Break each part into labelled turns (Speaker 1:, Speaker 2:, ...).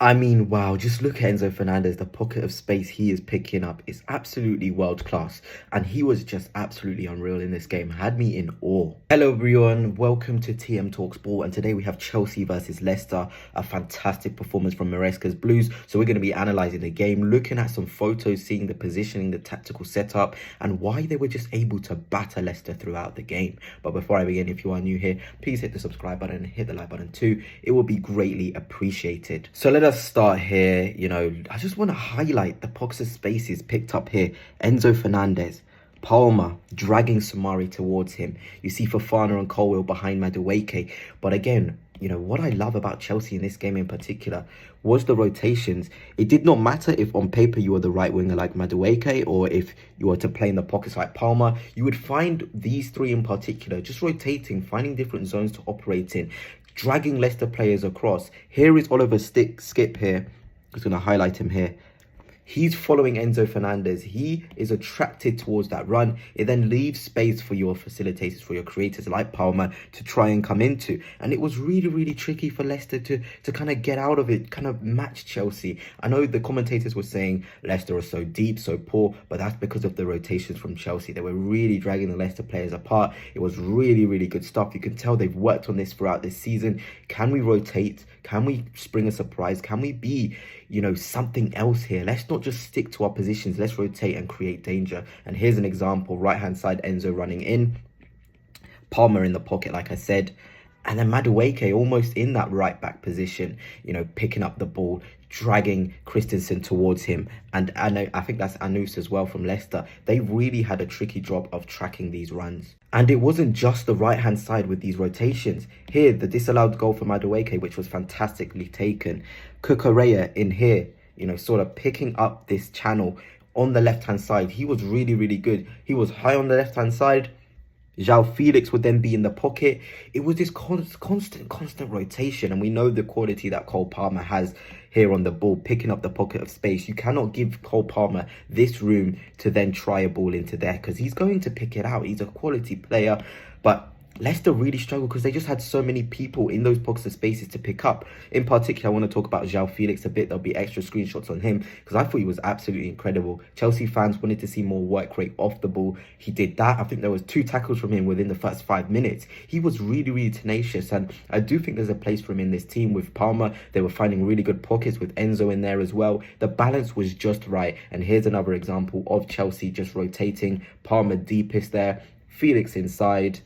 Speaker 1: I mean, wow, just look at Enzo Fernandez. The pocket of space he is picking up is absolutely world class. And he was just absolutely unreal in this game. Had me in awe. Hello, everyone. Welcome to TM Talk Sport. And today we have Chelsea versus Leicester. A fantastic performance from Maresca's Blues. So we're going to be analysing the game, looking at some photos, seeing the positioning, the tactical setup, and why they were just able to batter Leicester throughout the game. But before I begin, if you are new here, please hit the subscribe button and hit the like button too. It will be greatly appreciated. So let us start here. I just want to highlight the pockets of spaces picked up here. Enzo Fernandez, Palmer dragging Sumari towards him. You see Fofana and Colwill behind Madueke. But again, what I love about Chelsea in this game in particular was the rotations. It did not matter if on paper you were the right winger like Madueke or if you were to play in the pockets like Palmer. You would find these three in particular just rotating, finding different zones to operate in, dragging Leicester players across. Here is Oliver Skip here. I'm just going to highlight him here. He's following Enzo Fernandez. He is attracted towards that run. It then leaves space for your facilitators, for your creators like Palmer to try and come into. And it was really, really tricky for Leicester to kind of get out of it, kind of match Chelsea. I know the commentators were saying Leicester are so deep, so poor, but that's because of the rotations from Chelsea. They were really dragging the Leicester players apart. It was really, really good stuff. You can tell they've worked on this throughout this season. Can we rotate? Can we spring a surprise? Can we be, something else here? Let's not just stick to our positions. Let's rotate and create danger. And here's an example. Right-hand side, Enzo running in. Palmer in the pocket, like I said. And then Madueke almost in that right-back position, picking up the ball, dragging Christensen towards him. And I think that's Anus as well from Leicester. They really had a tricky job of tracking these runs. And it wasn't just the right-hand side with these rotations. Here, the disallowed goal for Madueke, which was fantastically taken. Cucurella in here, sort of picking up this channel on the left-hand side. He was really, really good. He was high on the left-hand side. João Felix would then be in the pocket. It was this constant rotation. And we know the quality that Cole Palmer has here on the ball, picking up the pocket of space. You cannot give Cole Palmer this room to then try a ball into there because he's going to pick it out. He's a quality player. But Leicester really struggled because they just had so many people in those pockets of spaces to pick up. In particular, I want to talk about João Felix a bit. There'll be extra screenshots on him because I thought he was absolutely incredible. Chelsea fans wanted to see more work rate off the ball. He did that. I think there was 2 tackles from him within the first 5 minutes. He was really, really tenacious, and I do think there's a place for him in this team. With Palmer, they were finding really good pockets with Enzo in there as well. The balance was just right. And here's another example of Chelsea just rotating. Palmer deepest there, Felix inside,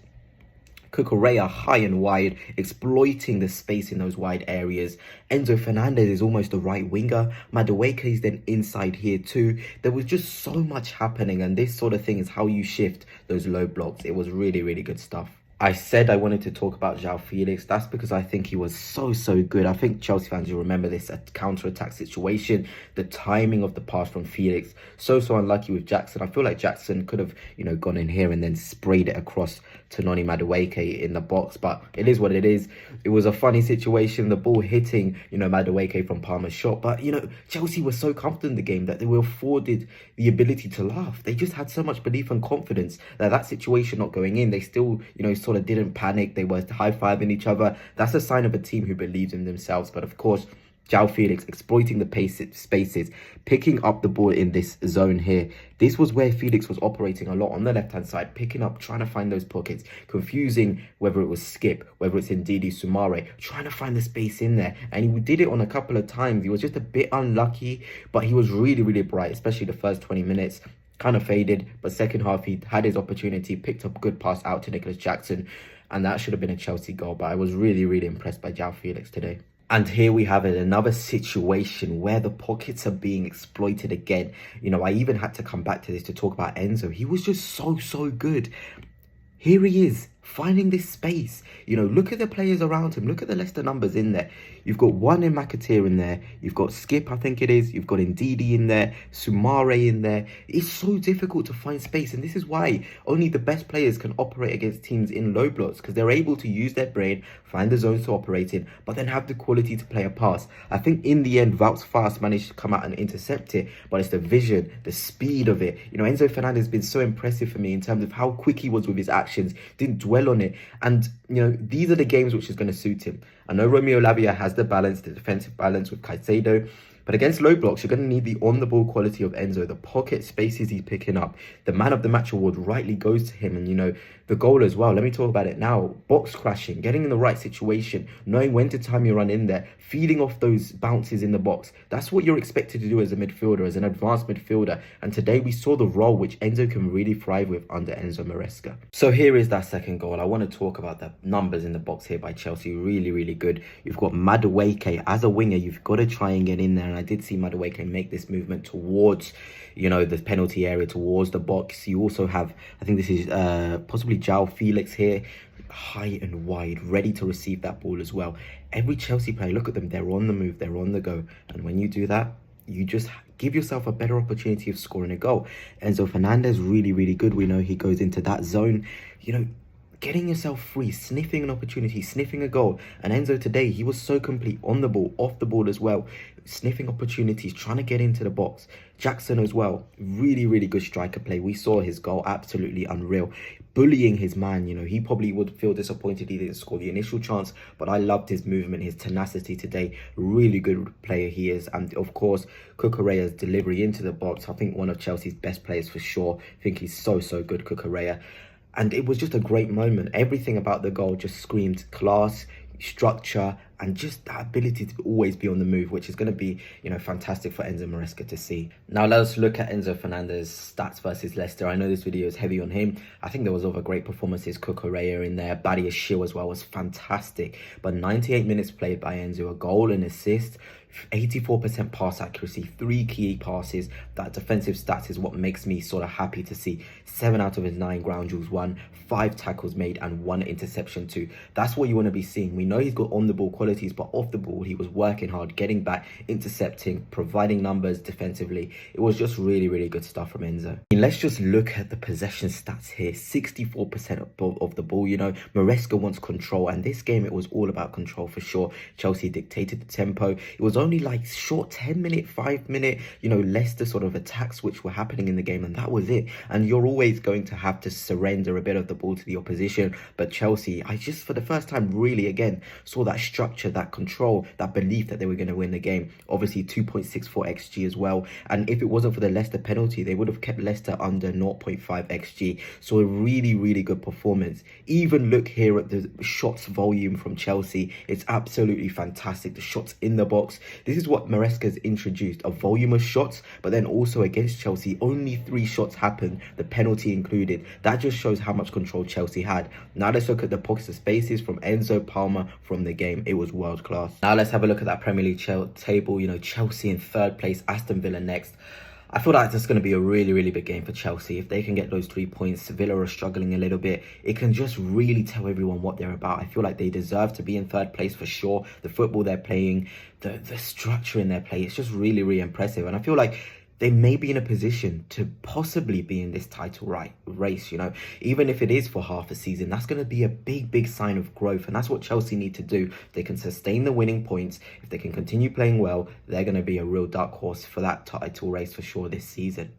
Speaker 1: Cucurella high and wide, exploiting the space in those wide areas. Enzo Fernandez is almost the right winger. Madueke is then inside here too. There was just so much happening, and this sort of thing is how you shift those low blocks. It was really, really good stuff. I said I wanted to talk about João Felix. That's because I think he was so good. I think Chelsea fans will remember this counter-attack situation. The timing of the pass from Felix. So unlucky with Jackson. I feel like Jackson could have, gone in here and then sprayed it across to Noni Madueke in the box. But it is what it is. It was a funny situation. The ball hitting, Madueke from Palmer's shot. But, Chelsea was so comfortable in the game that they were afforded the ability to laugh. They just had so much belief and confidence that situation not going in, they still, sort of didn't panic. They were high-fiving each other. That's a sign of a team who believes in themselves. But of course, João Felix exploiting the spaces, picking up the ball in this zone here. This was where Felix was operating a lot on the left-hand side, picking up, trying to find those pockets, confusing whether it was Skip, whether it's Ndidi Sumare, trying to find the space in there. And he did it on a couple of times. He was just a bit unlucky, but he was really, really bright, especially the first 20 minutes. Kind of faded, but second half he had his opportunity, picked up a good pass out to Nicholas Jackson, and that should have been a Chelsea goal. But I was really, really impressed by João Felix today. And here we have it, another situation where the pockets are being exploited again. I even had to come back to this to talk about Enzo. He was just so good. Here he is, finding this space. Look at the players around him. Look at the Leicester numbers in there. You've got one in McAteer in there. You've got Skip, I think it is. You've got Ndidi in there. Sumare in there. It's so difficult to find space. And this is why only the best players can operate against teams in low blocks. Because they're able to use their brain, find the zones to operate in, but then have the quality to play a pass. I think in the end, Wout's Fast managed to come out and intercept it. But it's the vision, the speed of it. Enzo Fernandez has been so impressive for me in terms of how quick he was with his actions. Didn't dwell on it. And, these are the games which is going to suit him. I know Romeo Lavia has the balance, the defensive balance with Caicedo, but against low blocks, you're going to need the on-the-ball quality of Enzo, the pocket spaces he's picking up. The man of the match award rightly goes to him, and the goal as well. Let me talk about it now. Box crashing, getting in the right situation, knowing when to time your run in there, feeding off those bounces in the box. That's what you're expected to do as a midfielder, as an advanced midfielder. And today we saw the role which Enzo can really thrive with under Enzo Maresca. So here is that second goal. I want to talk about the numbers in the box here by Chelsea. Really, really good. You've got Madueke as a winger. You've got to try and get in there. And I did see Madueke make this movement towards, the penalty area, towards the box. You also have, I think this is possibly João Felix here, high and wide, ready to receive that ball as well. Every Chelsea player, look at them, they're on the move, they're on the go. And when you do that, you just give yourself a better opportunity of scoring a goal. Enzo Fernandez, really, really good. We know he goes into that zone, getting yourself free, sniffing an opportunity, sniffing a goal. And Enzo today, he was so complete, on the ball, off the ball as well, sniffing opportunities, trying to get into the box. Jackson as well, really, really good striker play. We saw his goal, absolutely unreal. Bullying his man, he probably would feel disappointed he didn't score the initial chance, but I loved his movement, his tenacity today. Really good player he is. And of course, Cucurella's delivery into the box, I think one of Chelsea's best players for sure. I think he's so good, Cucurella. And it was just a great moment. Everything about the goal just screamed class, structure, and just that ability to always be on the move, which is going to be, fantastic for Enzo Maresca to see. Now let us look at Enzo Fernandez's stats versus Leicester. I know this video is heavy on him. I think there was other great performances. Cucurella in there, Badia Shill as well was fantastic. But 98 minutes played by Enzo, a goal, an assist, 84% pass accuracy, 3 key passes. That defensive stats is what makes me sort of happy to see. 7 out of his 9 ground duels won, 5 tackles made, and 1 interception too. That's what you want to be seeing. We know he's got on the ball qualities, but off the ball he was working hard, getting back, intercepting, providing numbers defensively. It was just really, really good stuff from Enzo. Let's just look at the possession stats here. 64% of the ball. Maresca wants control, and this game it was all about control for sure. Chelsea dictated the tempo. It was only like short 10-minute, 5-minute, Leicester sort of attacks which were happening in the game, and that was it. And you're always going to have to surrender a bit of the ball to the opposition. But Chelsea, I just for the first time really again saw that structure, that control, that belief that they were going to win the game. Obviously 2.64 XG as well, and if it wasn't for the Leicester penalty, they would have kept Leicester under 0.5 XG. So a really, really good performance. Even look here at the shots volume from Chelsea. It's absolutely fantastic. The shots in the box. This is what Maresca's introduced, a volume of shots, but then also against Chelsea, only 3 shots happened, the penalty included. That just shows how much control Chelsea had. Now let's look at the pockets of spaces from Enzo, Palmer from the game. It was world class. Now let's have a look at that Premier League table. Chelsea in 3rd place, Aston Villa next. I feel like it's going to be a really, really big game for Chelsea. If they can get those 3 points, Villa are struggling a little bit. It can just really tell everyone what they're about. I feel like they deserve to be in 3rd place for sure. The football they're playing, the structure in their play, it's just really, really impressive. And I feel like they may be in a position to possibly be in this title race, even if it is for half a season. That's going to be a big, big sign of growth. And that's what Chelsea need to do. If they can sustain the winning points, if they can continue playing well, they're going to be a real dark horse for that title race for sure this season.